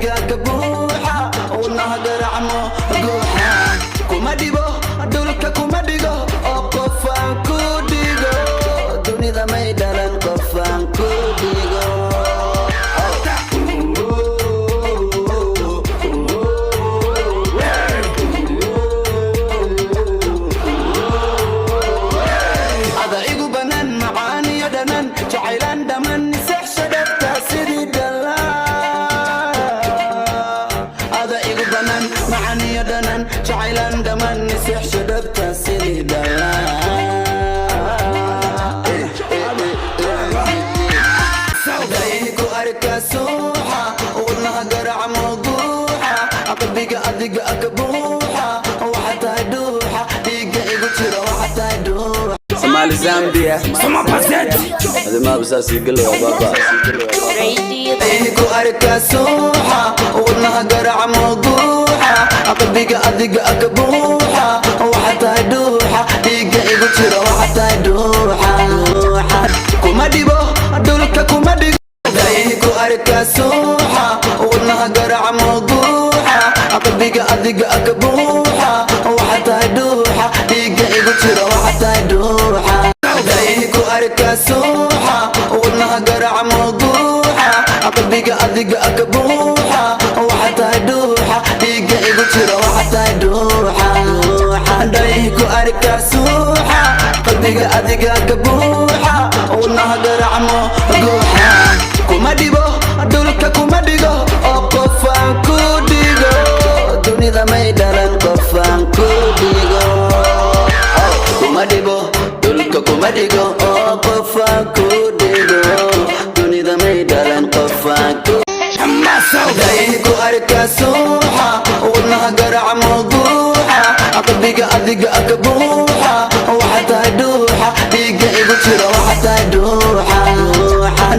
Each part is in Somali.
adiga kabuuxa wadnaha garacmo guuxa kuma dhibo dhulka kuma dhigo oo qofaan ku dhigo dunida may dhalan qofaan ku dhigo ada igu banan macaani yadanan jacaylan dhaman seex shadafta sidii dhala ada igu banan macaani yadanan jacaylan dhaman seex shadafta sidii dhala dayku arka suuxa wadnaha garacmo guuxa qalbiga adiga akabuuxa waxa tahay dhuuxa dhiiga igu jira waxa tahay dhuuxa Somali Zambia Soma Pazeti Adema busasi galo baba dayku arka suuxa wadnaha garacmo guuxa qalbiga adiga akabuuxa waxa tahay dhuuxa dhiiga igu jira waxa tahay dhuuxa kuma dhibo dhulka kuma dhigo dayku arka suuxa wadnaha garacmo guuxa qalbiga adiga akabuuxa waxa tahay dhuuxa dhiiga igu jira waxa tahay dhuuxa dayku arka suuxa wadnaha garacmo guuxa qalbiga adiga akabuuxa waxa tahay dhuuxa dhiiga igu jira waxa tahay dhuuxa dayku arka suuxa qalbiga adiga akabuuxa wadnaha garacmo guuxa kuma dhibo dhulka kuma dhigo oo qofaan ku dhigo dunida may dhalan qofaan ku dhigo kuma dhibo dhulka kuma dhigo oo qofaan ku dhigo dunida may dhalan qofaan ku dayku arka suuxa wadnaha garacmo guuxa qalbiga adiga akabuuxa waxa tahay dhuuxa dhiiga igu jira waxa tahay dhuuxa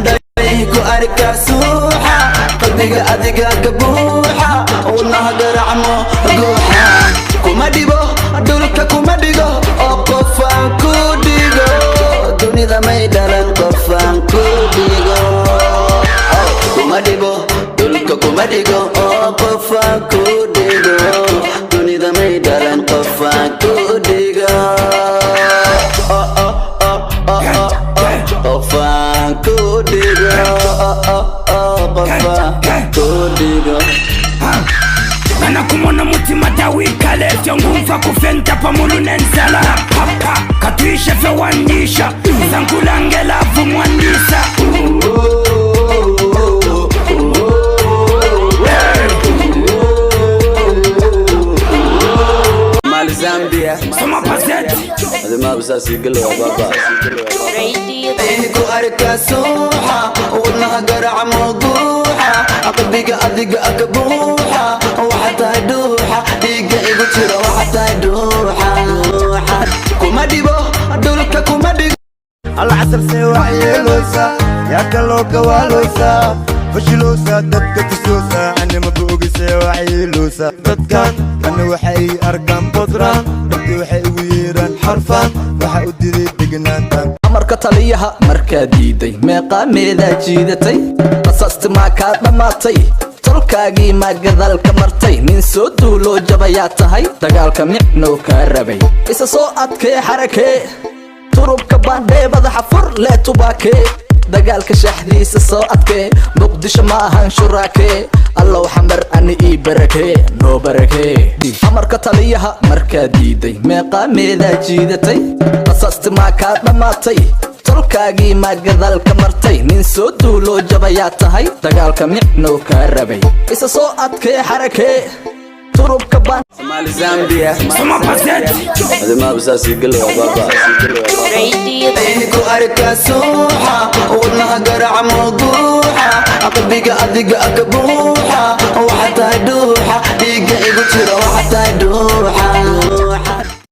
dayku arka suuxa qalbiga adiga kabuuxa wadnaha garacmo guuxa kuma dhibo dhulka kuma dhigo oo qofaan ku dhigo dunida may dhalan qofaan ku dhigo kuma dhibo dhulka kuma dhigo oo qofaan ku dhigo dunida may dhalan qofaan ku dhigo qofaan ku dhigo qofaan ku dhigo Mana kumona mutima dawikale Vyongumva kufenta pamulu nensala Papa katuishe fe wandisha Zankulangela vumwandisa Somali Zambia Soma Pazeti Adema busasi galo baba dayku arka suuxa wadnaha garacmo guuxa qalbiga adiga akabuuxa waxa tahay dhuuxa dhiiga igu jira waxa tahay dhuuxa kuma dhibo dhulka kuma dhigo العسل سوا يلوسا يا كلو كوالوسا فشلوسا دتك تسوسا أنا مبوق سوا يلوسا دتكان أنا وحي أرقام بطران دتي وحي ويران حرفان وحي أدري دقنان marka taliyaha markaa diiday meeqaameedaa jiidatay qasaasti maa kaa dhammaatay tolkaagii maa gadaalka martay nin soo duuloo jabayaa tahay dagaalka micnow kaa rabay isa soo adkee xarakee turubka baandhee madaxa fur lee tubaakee dagaalka shaxdiisa soo adkee muqdisho ma ahan shuraakee allow xamar ani ii barakee noo barakee amarka taliyaha markaa diiday meeqaameedaa jiidatay qasaasti maa kaa dhammaatay tolkaagii maa gadaalka martay nin soo duuloo jabayaa tahay dagaalka micnow kaa rabay isa soo adkee xarakee turubka baan Somali Zambia Soma Pazeti Adema busasi galo baba dayku arka suuxa wadnaha garacmo guuxa qalbiga adiga akabuuxa waxa tahay dhuuxa dhiiga igu jira waxa tahay dhuuxa